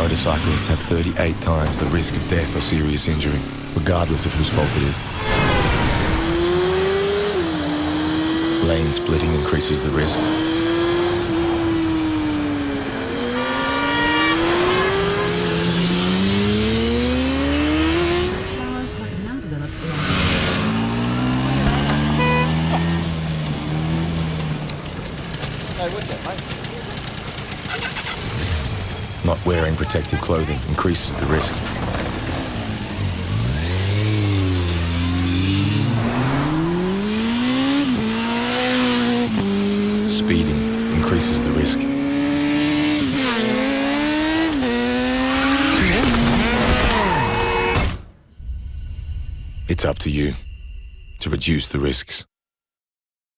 Motorcyclists have 38 times the risk of death or serious injury, regardless of whose fault it is. Lane splitting increases the risk. Not wearing protective clothing increases the risk. Speeding increases the risk. It's up to you to reduce the risks.